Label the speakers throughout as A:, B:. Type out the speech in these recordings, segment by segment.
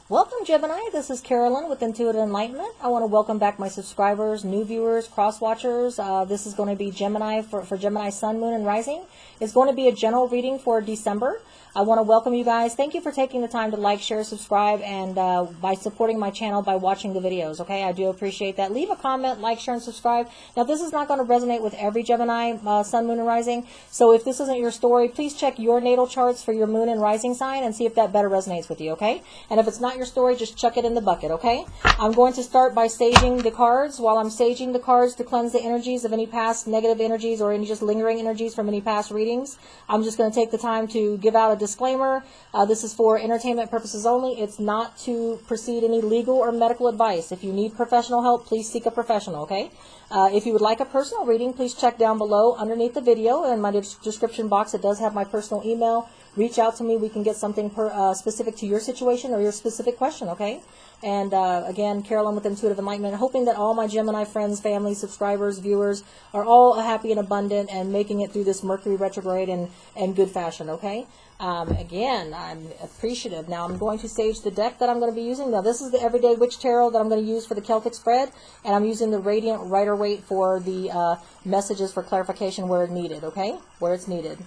A: Welcome, Gemini. This is Carolyn with Intuitive Enlightenment. I want to welcome back my subscribers, new viewers, cross-watchers. This is going to be Gemini for Gemini Sun, Moon, and Rising. It's going to be a general reading for December. I want to welcome you guys. Thank you for taking the time to like, share, subscribe, and by supporting my channel by watching the videos, okay? I do appreciate that. Leave a comment, like, share, and subscribe. Now, this is not going to resonate with every Gemini, Sun, Moon, and Rising. So if this isn't your story, please check your natal charts for your Moon and Rising sign and see if that better resonates with you, okay? And if it's not your story, just chuck it in the bucket, okay? I'm going to start by saging the cards. While I'm saging the cards to cleanse the energies of any past negative energies or any just lingering energies from any past readings, I'm just going to take the time to give out a disclaimer. This is for entertainment purposes only. It's not to precede any legal or medical advice. If you need professional help, please seek a professional, okay? If you would like a personal reading, please check down below underneath the video in my description box. It does have my personal email. Reach out to me. We can get something specific to your situation or your specific question, okay? And again, Carolyn with Intuitive Enlightenment, hoping that all my Gemini friends, family, subscribers, viewers are all happy and abundant and making it through this Mercury retrograde in good fashion, okay? Again, I'm appreciative. Now I'm going to sage the deck that I'm going to be using. Now this is the Everyday Witch Tarot that I'm going to use for the Celtic spread, and I'm using the Radiant Rider-Waite for the messages for clarification where needed, okay? Where it's needed.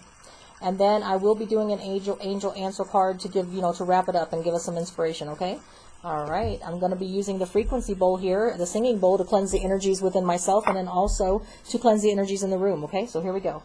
A: And then I will be doing an angel answer card to give, to wrap it up and give us some inspiration, okay? All right, I'm going to be using the frequency bowl here, the singing bowl, to cleanse the energies within myself and then also to cleanse the energies in the room, okay? So here we go.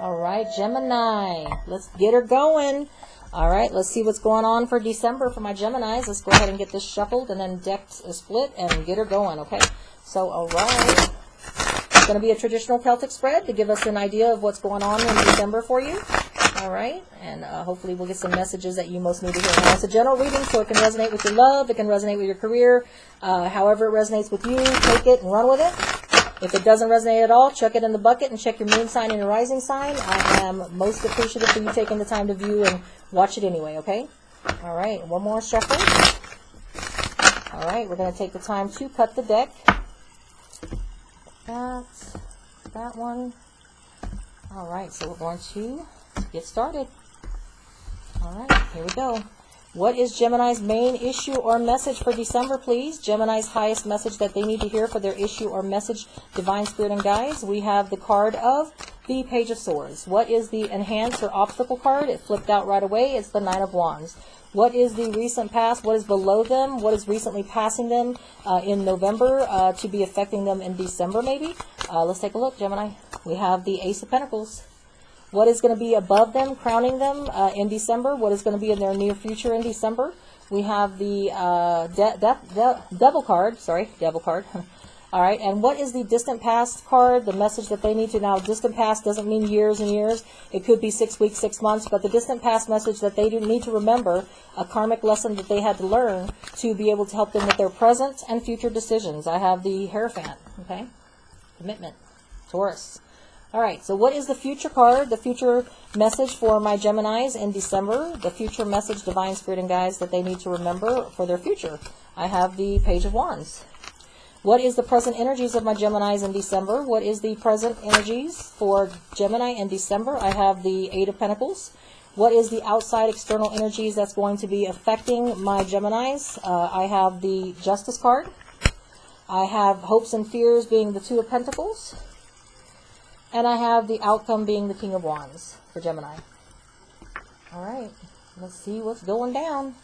A: All right, Gemini, let's get her going. All right, let's see what's going on for December for my Geminis. Let's go ahead and get this shuffled and then decked split and get her going, okay? So, all right. It's going to be a traditional Celtic spread to give us an idea of what's going on in December for you. All right, and hopefully we'll get some messages that you most need to hear. Now, it's a general reading, so it can resonate with your love. It can resonate with your career. However it resonates with you, take it and run with it. If it doesn't resonate at all, chuck it in the bucket and check your moon sign and your rising sign. I am most appreciative for you taking the time to view and watch it anyway, okay? All right, one more shuffle. All right, we're going to take the time to cut the deck. That one. All right, so we're going to get started. All right, here we go. What is Gemini's main issue or message for December, please? Gemini's highest message that they need to hear for their issue or message, Divine Spirit and Guides. We have the card of the Page of Swords. What is the Enhance or Obstacle card? It flipped out right away. It's the Nine of Wands. What is the recent past? What is below them? What is recently passing them in November to be affecting them in December, maybe? Let's take a look, Gemini. We have the Ace of Pentacles. What is going to be above them, crowning them in December? What is going to be in their near future in December? We have the Devil card. Sorry, Devil card. All right, and what is the Distant Past card? The message that they need to now. Distant Past doesn't mean years and years. It could be 6 weeks, 6 months, but the Distant Past message that they do need to remember, a karmic lesson that they had to learn to be able to help them with their present and future decisions. I have the Hierophant, okay? Commitment, Taurus. All right, so what is the future card, the future message for my Geminis in December, the future message, Divine Spirit and Guides, that they need to remember for their future? I have the Page of Wands. What is the present energies of my Geminis in December? What is the present energies for Gemini in December? I have the Eight of Pentacles. What is the outside external energies that's going to be affecting my Geminis? I have the Justice card. I have Hopes and Fears being the Two of Pentacles. And I have the outcome being the King of Wands for Gemini. All right, let's see what's going down.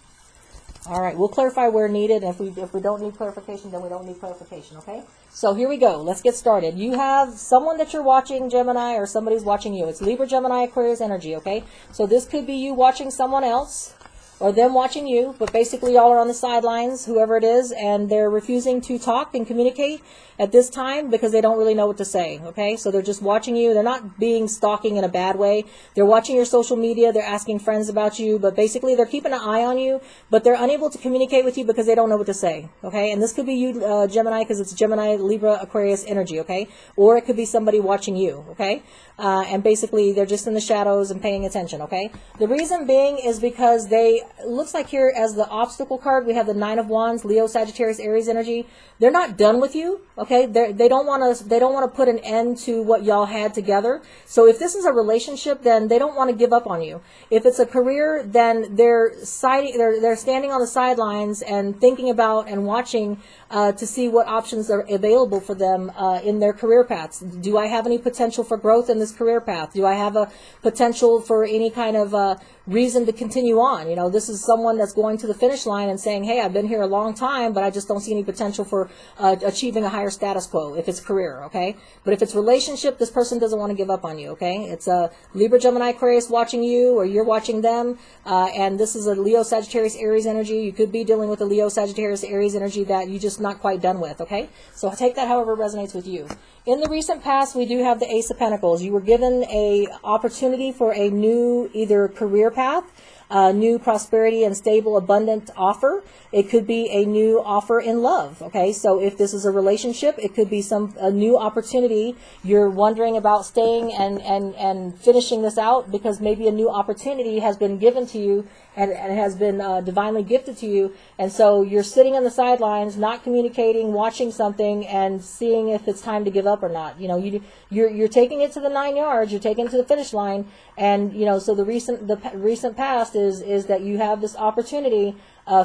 A: All right, we'll clarify where needed. If we don't need clarification, then we don't need clarification, okay? So here we go. Let's get started. You have someone that you're watching, Gemini, or somebody's watching you. It's Libra, Gemini, Aquarius energy, okay? So this could be you watching someone else or them watching you, but basically y'all are on the sidelines, whoever it is, and they're refusing to talk and communicate at this time because they don't really know what to say, okay? So they're just watching you. They're not being stalking in a bad way. They're watching your social media. They're asking friends about you, but basically they're keeping an eye on you, but they're unable to communicate with you because they don't know what to say, okay? And this could be you, Gemini, because it's Gemini, Libra, Aquarius energy, okay? Or it could be somebody watching you, okay? And basically they're just in the shadows and paying attention, okay? The reason being is because they it looks like here as the obstacle card, we have the Nine of Wands, Leo, Sagittarius, Aries energy. They're not done with you, okay? They don't want to put an end to what y'all had together. So if this is a relationship, then they don't want to give up on you. If it's a career, then they're standing on the sidelines and thinking about and watching to see what options are available for them in their career paths. Do I have any potential for growth in this career path? Do I have a potential for any kind of reason to continue on? You know, this is someone that's going to the finish line and saying, hey, I've been here a long time, but I just don't see any potential for achieving a higher status quo if it's career, okay? But if it's relationship, this person doesn't want to give up on you, okay? It's a Libra, Gemini, Aquarius watching you, or you're watching them, and this is a Leo, Sagittarius, Aries energy. You could be dealing with a Leo, Sagittarius, Aries energy that you just not quite done with, okay? So take that however resonates with you. In the recent past, we do have the Ace of Pentacles. You were given a opportunity for a new either career path, new prosperity and stable, abundant offer. It could be a new offer in love, okay? So if this is a relationship, it could be a new opportunity. You're wondering about staying and finishing this out because maybe a new opportunity has been given to you and has been divinely gifted to you. And so you're sitting on the sidelines, not communicating, watching something and seeing if it's time to give up or not. You know, you're taking it to the 9 yards, you're taking it to the finish line. And, you know, so the recent past is that you have this opportunity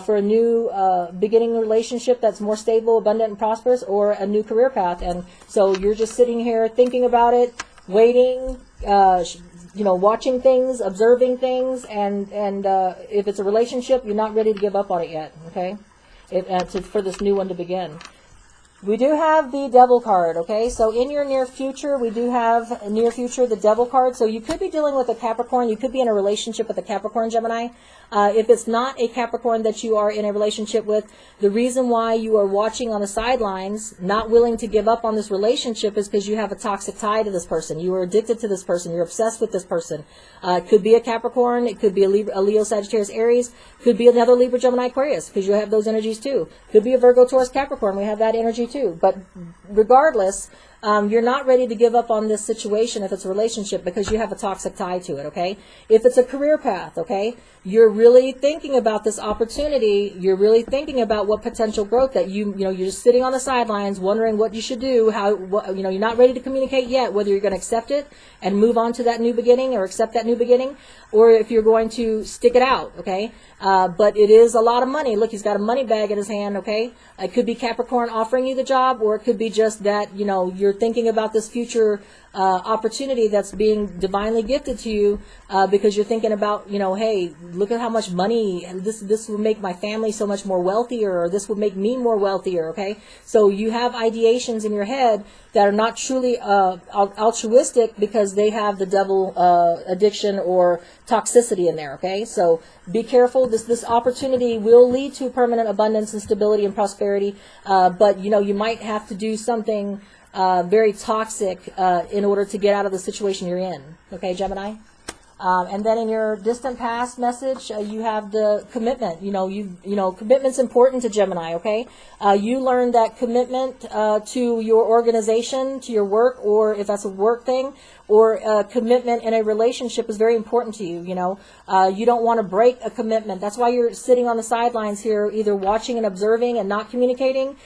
A: for a new beginning relationship that's more stable, abundant, and prosperous, or a new career path. And so you're just sitting here thinking about it, waiting, you know, watching things, observing things, and if it's a relationship, you're not ready to give up on it yet, okay? For this new one to begin. We do have the Devil card, okay? So in your near future, we do have near future the Devil card. So you could be dealing with a Capricorn. You could be in a relationship with a Capricorn, Gemini. If it's not a Capricorn that you are in a relationship with, the reason why you are watching on the sidelines, not willing to give up on this relationship, is because you have a toxic tie to this person. You are addicted to this person. You're obsessed with this person. It could be a Capricorn. It could be a Leo, Sagittarius, Aries. Could be another Libra, Gemini, Aquarius, because you have those energies too. Could be a Virgo, Taurus, Capricorn. We have that energy too. But regardless, you're not ready to give up on this situation if it's a relationship because you have a toxic tie to it, okay? If it's a career path, okay, you're really thinking about this opportunity. You're really thinking about what potential growth that you're just sitting on the sidelines wondering what you should do, you're not ready to communicate yet whether you're going to accept it and move on to that new beginning or accept that new beginning, or if you're going to stick it out, okay? But it is a lot of money. Look, he's got a money bag in his hand, okay? It could be Capricorn offering you the job, or it could be just that, you know, you're thinking about this future opportunity that's being divinely gifted to you because you're thinking about, you know, hey, look at how much money, and this would make my family so much more wealthier, or this would make me more wealthier, okay? So you have ideations in your head that are not truly altruistic because they have the devil addiction or toxicity in there, okay? So be careful. This opportunity will lead to permanent abundance and stability and prosperity, but, you know, you might have to do something very toxic in order to get out of the situation you're in, okay, Gemini? And then in your distant past message, you have the commitment. You know, commitment's important to Gemini, okay? You learned that commitment to your organization, to your work, or if that's a work thing, or commitment in a relationship is very important to you, you know. You don't want to break a commitment. That's why you're sitting on the sidelines here, either watching and observing and not communicating,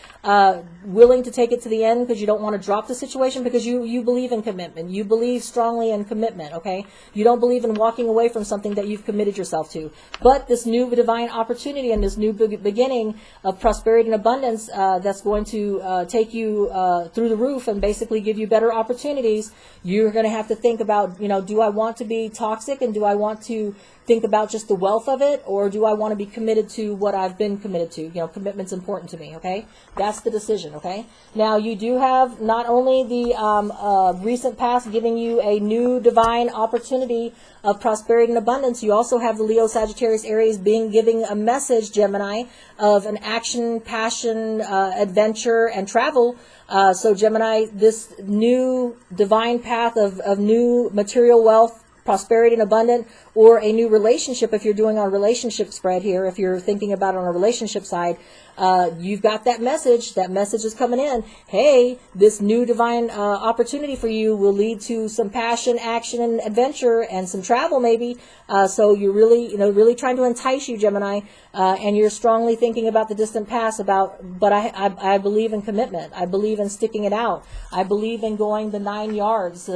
A: willing to take it to the end because you don't want to drop the situation, because you believe in commitment. You believe strongly in commitment, okay? You don't believe in walking away from something that you've committed yourself to. But this new divine opportunity and this new beginning of prosperity and abundance that's going to take you through the roof and basically give you better opportunities, you're going to have to think about, you know, do I want to be toxic, and do I want to think about just the wealth of it, or do I want to be committed to what I've been committed to? You know, commitment's important to me, okay? That's the decision, okay? Now, you do have not only the recent past giving you a new divine opportunity of prosperity and abundance, you also have the Leo, Sagittarius, Aries giving a message, Gemini, of an action, passion, adventure, and travel. So Gemini, this new divine path of new material wealth, prosperity and abundance, or a new relationship. If you're doing a relationship spread here, if you're thinking about it on a relationship side, you've got that message. That message is coming in. Hey, this new divine opportunity for you will lead to some passion, action, and adventure, and some travel maybe. So you're really, really trying to entice you, Gemini, and you're strongly thinking about the distant past. But I believe in commitment. I believe in sticking it out. I believe in going the 9 yards.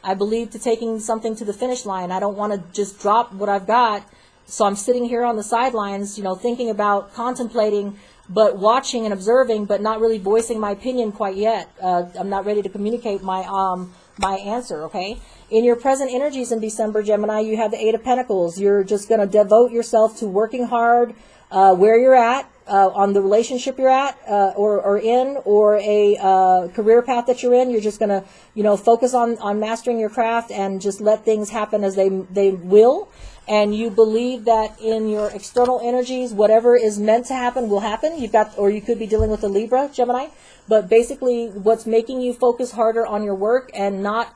A: I believe to taking something to the finish line. I don't want to just drop what I've got. So I'm sitting here on the sidelines, thinking about, contemplating, but watching and observing, but not really voicing my opinion quite yet. I'm not ready to communicate my answer, okay? In your present energies in December, Gemini, you have the Eight of Pentacles. You're just going to devote yourself to working hard where you're at, on the relationship you're at, or in, or a career path that you're in. You're just going to, focus on mastering your craft and just let things happen as they will. And you believe that in your external energies, whatever is meant to happen will happen. Or you could be dealing with a Libra, Gemini. But basically, what's making you focus harder on your work and not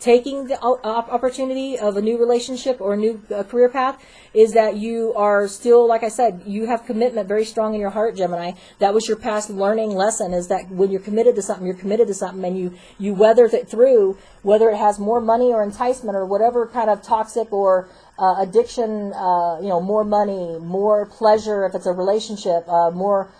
A: taking the opportunity of a new relationship or a new career path is that you are still, like I said, you have commitment very strong in your heart, Gemini. That was your past learning lesson, is that when you're committed to something, you're committed to something, and you weather it through, whether it has more money or enticement or whatever kind of toxic or addiction, more money, more pleasure if it's a relationship, more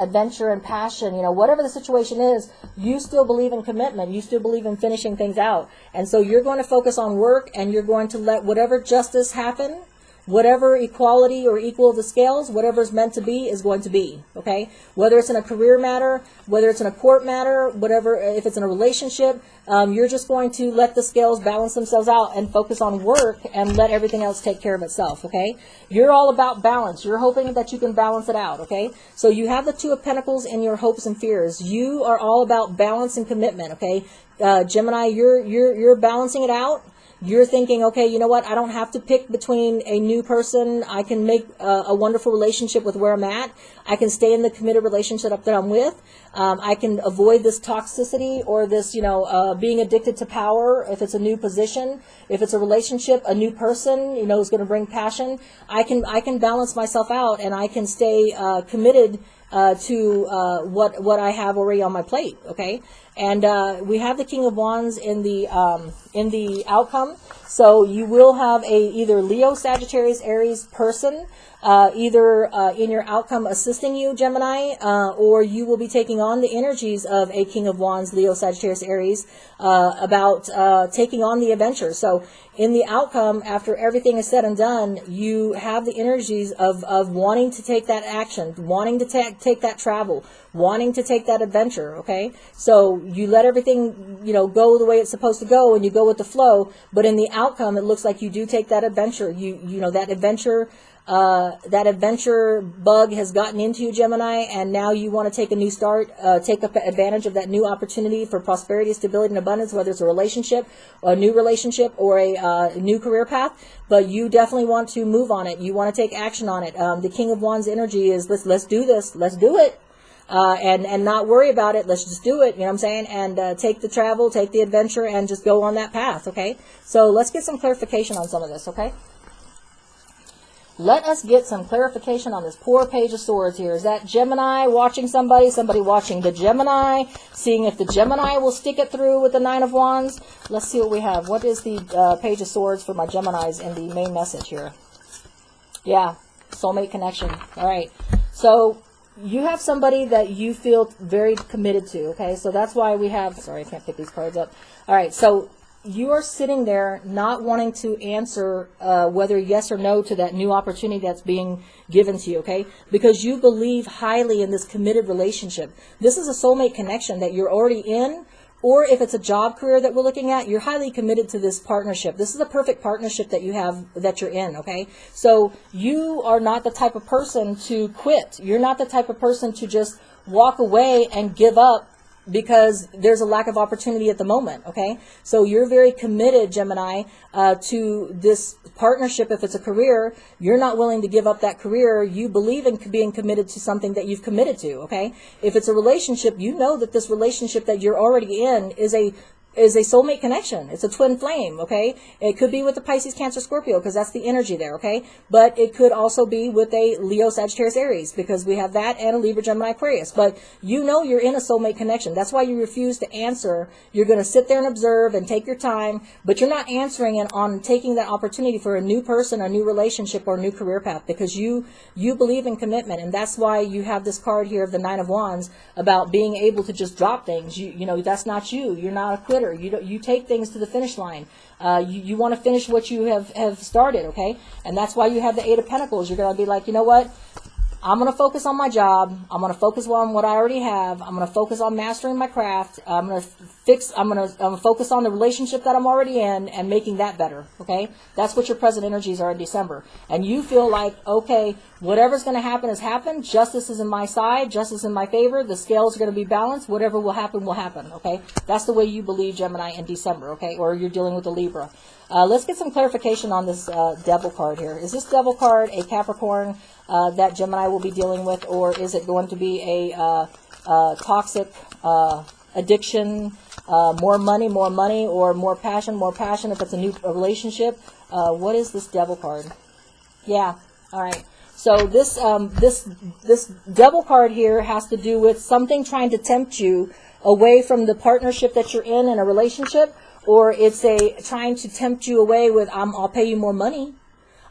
A: adventure and passion, whatever the situation is, you still believe in commitment. You still believe in finishing things out. And so you're going to focus on work, and you're going to let whatever justice happen, whatever equality or equal of the scales, whatever's meant to be is going to be, okay? Whether it's in a career matter, whether it's in a court matter, whatever, if it's in a relationship, you're just going to let the scales balance themselves out and focus on work and let everything else take care of itself, okay? You're all about balance. You're hoping that you can balance it out, okay? So you have the Two of Pentacles in your hopes and fears. You are all about balance and commitment, okay? Gemini, you're balancing it out. You're thinking, okay, you know what? I don't have to pick between a new person. I can make a wonderful relationship with where I'm at. I can stay in the committed relationship that I'm with. I can avoid this toxicity or this, being addicted to power. If it's a new position, if it's a relationship, a new person, is going to bring passion. I can balance myself out, and I can stay committed to what I have already on my plate. Okay. And we have the King of Wands in the outcome. So you will have either Leo, Sagittarius, Aries person, either in your outcome assisting you, Gemini, or you will be taking on the energies of a King of Wands, Leo, Sagittarius, Aries, about taking on the adventure. So in the outcome, after everything is said and done, you have the energies of wanting to take that action, wanting to take that travel, wanting to take that adventure, okay? So you let everything, go the way it's supposed to go, and you go with the flow, but in the outcome, it looks like you do take that adventure. That adventure bug has gotten into you, Gemini, and now you want to take a new start, take advantage of that new opportunity for prosperity, stability, and abundance, whether it's a relationship, a new relationship, or a new career path. But you definitely want to move on it. You want to take action on it. The King of Wands energy is let's do this. Let's do it. And not worry about it. Let's just do it. You know what I'm saying? And take the travel, take the adventure, and just go on that path. Okay. So let's get some clarification on some of this. Okay. Let us get some clarification on this poor Page of Swords here. Is that Gemini watching somebody watching the Gemini, seeing if the Gemini will stick it through with the Nine of Wands? Let's see what we have. What is the Page of Swords for my Geminis in the main message here? Yeah, soulmate connection. All right. So you have somebody that you feel very committed to, okay? So that's why we have, sorry, I can't pick these cards up. All right, so you are sitting there not wanting to answer whether yes or no to that new opportunity that's being given to you, okay? Because you believe highly in this committed relationship. This is a soulmate connection that you're already in, or if it's a job career that we're looking at, you're highly committed to this partnership. This is a perfect partnership that you have, that you're in, okay? So you are not the type of person to quit. You're not the type of person to just walk away and give up because there's a lack of opportunity at the moment, okay? So you're very committed, Gemini, to this partnership. If it's a career, you're not willing to give up that career. You believe in being committed to something that you've committed to, okay? If it's a relationship, you know that this relationship that you're already in is a is a soulmate connection. It's a twin flame, okay? It could be with the Pisces, Cancer, Scorpio, because that's the energy there, okay? But it could also be with a Leo, Sagittarius, Aries, because we have that, and a Libra, Gemini, Aquarius. But you know you're in a soulmate connection. That's why you refuse to answer. You're going to sit there and observe and take your time, but you're not answering and on taking that opportunity for a new person, a new relationship, or a new career path, because you believe in commitment. And that's why you have this card here of the Nine of Wands about being able to just drop things. You know, that's not you. You're not a quitter. You take things to the finish line. You want to finish what you have started, okay? And that's why you have the Eight of Pentacles. You're going to be like, you know what? I'm going to focus on my job. I'm going to focus on what I already have. I'm going to focus on mastering my craft. I'm going to focus on the relationship that I'm already in and making that better, okay? That's what your present energies are in December. And you feel like, okay, whatever's going to happen has happened. Justice is in my side. Justice in my favor. The scales are going to be balanced. Whatever will happen, okay? That's the way you believe, Gemini, in December, okay? Or you're dealing with a Libra. Let's get some clarification on this Devil card here. Is this Devil card a Capricorn that Gemini will be dealing with, or is it going to be a toxic addiction, more money, or more passion if it's a new relationship? What is this Devil card? Yeah, all right. So this Devil card here has to do with something trying to tempt you away from the partnership that you're in a relationship, or it's trying to tempt you away with, I'll pay you more money.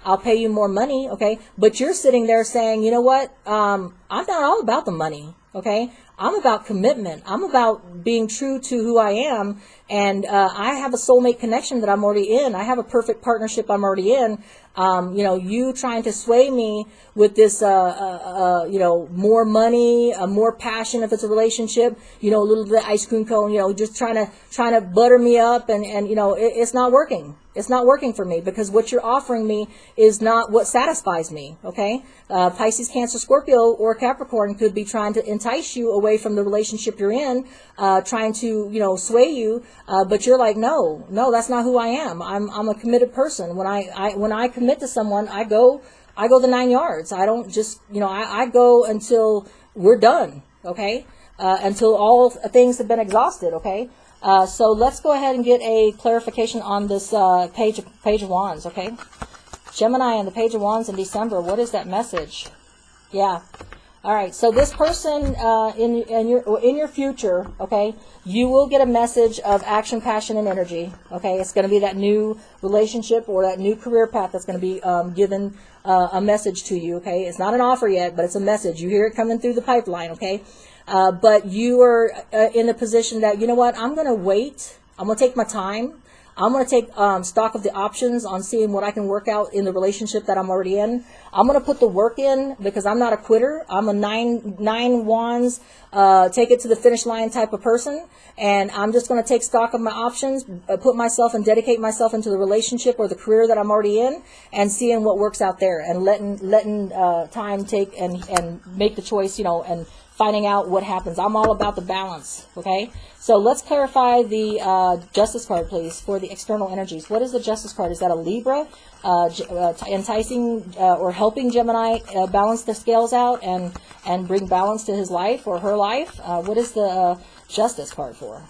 A: I'll pay you more money, okay? But you're sitting there saying, you know what? I'm not all about the money, okay? I'm about commitment. I'm about being true to who I am. And I have a soulmate connection that I'm already in. I have a perfect partnership I'm already in. You know, you trying to sway me with this, you know, more money, more passion if it's a relationship, you know, a little bit of ice cream cone, you know, just trying to butter me up and you know, it's not working. It's not working for me, because what you're offering me is not what satisfies me, okay? Pisces, Cancer, Scorpio, or Capricorn could be trying to entice you away from the relationship you're in, trying to, you know, sway you, but you're like, no, that's not who I am. I'm a committed person. When I commit to someone, I go the 9 yards. I don't just, you know, I go until we're done, okay? Until all things have been exhausted, okay? So let's go ahead and get a clarification on this page of Wands, okay? Gemini and the Page of Wands in December, what is that message? Yeah. All right. So this person in your future, okay, you will get a message of action, passion, and energy. Okay, it's going to be that new relationship or that new career path that's going to be given a message to you. Okay, it's not an offer yet, but it's a message. You hear it coming through the pipeline. Okay. But you are in a position that, you know what, I'm going to wait. I'm going to take my time. I'm going to take stock of the options on seeing what I can work out in the relationship that I'm already in. I'm going to put the work in because I'm not a quitter. I'm a nine wands, take it to the finish line type of person. And I'm just going to take stock of my options, put myself and dedicate myself into the relationship or the career that I'm already in, and seeing what works out there, and letting time take and make the choice, you know, and finding out what happens. I'm all about the balance, okay? So let's clarify the Justice card, please, for the external energies. What is the Justice card? Is that a Libra enticing or helping Gemini balance the scales out and bring balance to his life or her life? What is the Justice card for?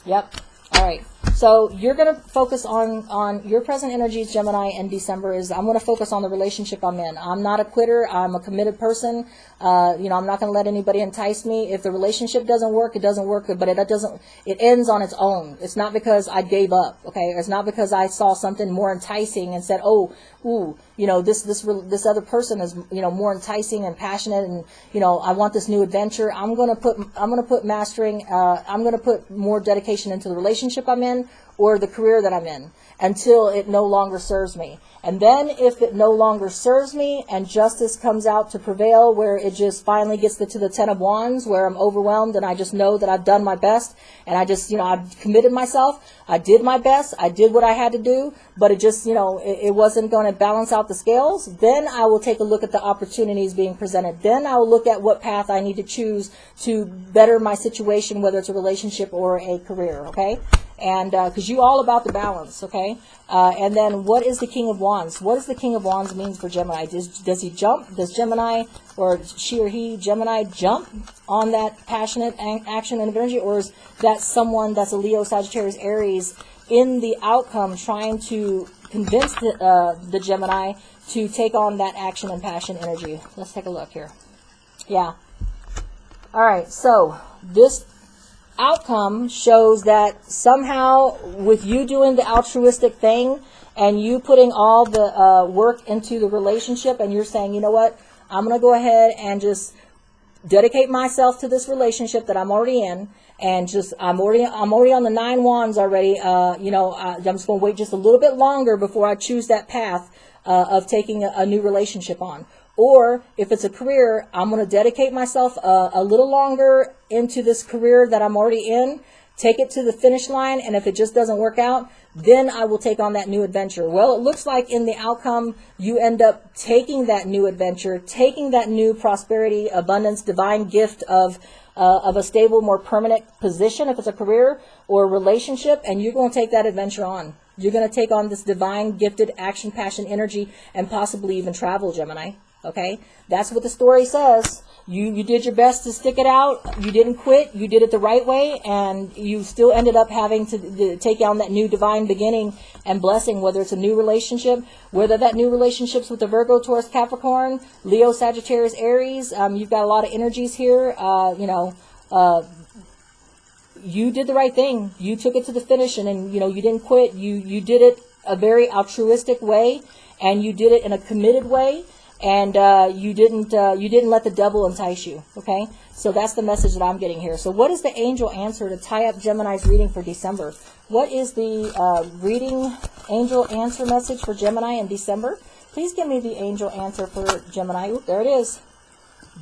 A: Yep. All right. So you're going to focus on your present energies, Gemini, in December. I'm going to focus on the relationship I'm in. I'm not a quitter. I'm a committed person. You know, I'm not going to let anybody entice me. If the relationship doesn't work, it doesn't work, but it ends on its own. It's not because I gave up, okay? It's not because I saw something more enticing and said, oh, ooh, you know, this other person is, you know, more enticing and passionate, and, you know, I want this new adventure. I'm going to put mastering, I'm going to put more dedication into the relationship I'm in or the career that I'm in until it no longer serves me. And then if it no longer serves me and justice comes out to prevail, where it just finally gets to the Ten of Wands, where I'm overwhelmed and I just know that I've done my best, and I just, you know, I've committed myself, I did my best, I did what I had to do, but it just, you know, it wasn't going to balance out the scales, then I will take a look at the opportunities being presented. Then I will look at what path I need to choose to better my situation, whether it's a relationship or a career, okay? And because you all about the balance, okay? And then what is the King of Wands? What does the King of Wands mean for Gemini? Does he jump? Does Gemini, or she or he, Gemini, jump on that passionate action and energy? Or is that someone that's a Leo, Sagittarius, Aries in the outcome trying to convince the Gemini to take on that action and passion energy? Let's take a look here. Yeah. All right, so this outcome shows that somehow with you doing the altruistic thing and you putting all the work into the relationship, and you're saying, you know what, I'm going to go ahead and just dedicate myself to this relationship that I'm already in, and just I'm already on the 9 wands already. You know, I'm just going to wait just a little bit longer before I choose that path of taking a new relationship on. Or if it's a career, I'm going to dedicate myself a little longer into this career that I'm already in, take it to the finish line, and if it just doesn't work out, then I will take on that new adventure. Well, it looks like in the outcome, you end up taking that new adventure, taking that new prosperity, abundance, divine gift of a stable, more permanent position, if it's a career or a relationship, and you're going to take that adventure on. You're going to take on this divine, gifted action, passion, energy, and possibly even travel, Gemini. Okay, that's what the story says. You did your best to stick it out. You didn't quit. You did it the right way, and you still ended up having to take on that new divine beginning and blessing, whether it's a new relationship, whether that new relationship's with the Virgo, Taurus, Capricorn, Leo, Sagittarius, Aries. You've got a lot of energies here. You know, you did the right thing. You took it to the finish, and you know, you didn't quit. You did it a very altruistic way, and you did it in a committed way. And you didn't let the devil entice you. Okay, so that's the message that I'm getting here. So what is the angel answer to tie up Gemini's reading for December? What is the reading angel answer message for Gemini in December? Please give me the angel answer for Gemini. Oop, there it is.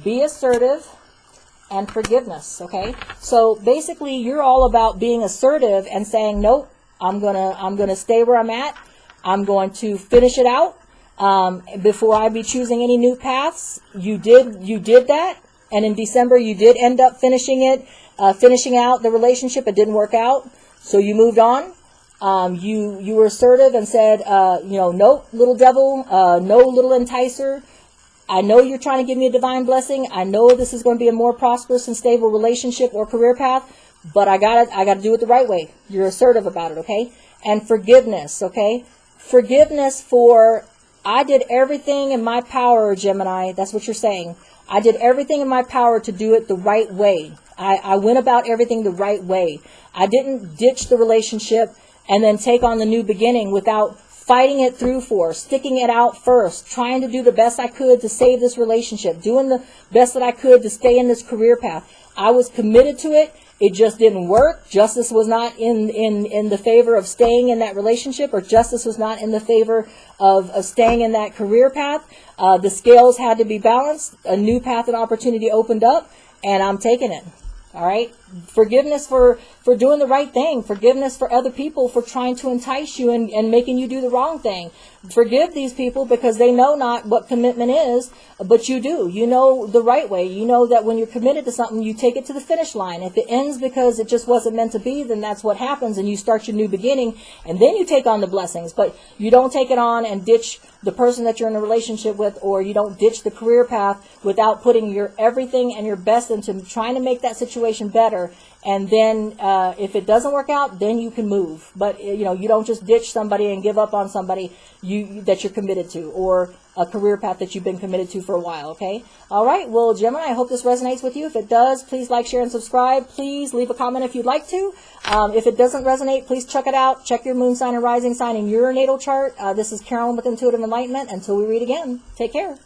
A: Be assertive and forgiveness. Okay, so basically you're all about being assertive and saying, nope, I'm gonna stay where I'm at. I'm going to finish it out. Before I be choosing any new paths. You did that, and in December you did end up finishing out the relationship. It didn't work out, so you moved on. You were assertive and said, you know, no, little devil, no, little enticer. I know you're trying to give me a divine blessing. I know this is going to be a more prosperous and stable relationship or career path, but I gotta do it the right way. You're assertive about it, okay? And forgiveness, okay? Forgiveness for, I did everything in my power, Gemini. That's what you're saying. I did everything in my power to do it the right way. I went about everything the right way. I didn't ditch the relationship and then take on the new beginning without fighting it through sticking it out first, trying to do the best I could to save this relationship, doing the best that I could to stay in this career path. I was committed to it. It just didn't work. Justice was not in the favor of staying in that relationship, or justice was not in the favor of staying in that career path. The scales had to be balanced. A new path and opportunity opened up, and I'm taking it. All right. Forgiveness for doing the right thing. Forgiveness for other people for trying to entice you and making you do the wrong thing. Forgive these people because they know not what commitment is, but you do. You know the right way. You know that when you're committed to something, you take it to the finish line. If it ends because it just wasn't meant to be, then that's what happens, and you start your new beginning, and then you take on the blessings. But you don't take it on and ditch the person that you're in a relationship with, or you don't ditch the career path without putting your everything and your best into trying to make that situation better. And then if it doesn't work out, then you can move. But you know, you don't just ditch somebody and give up on somebody that you're committed to, or a career path that you've been committed to for a while. Okay. All right. Well, Gemini, I hope this resonates with you. If it does, please like, share, and subscribe. Please leave a comment if you'd like to. If it doesn't resonate, please check it out. Check your moon sign and rising sign in your natal chart. This is Carolyn with Intuitive Enlightenment. Until we read again, take care.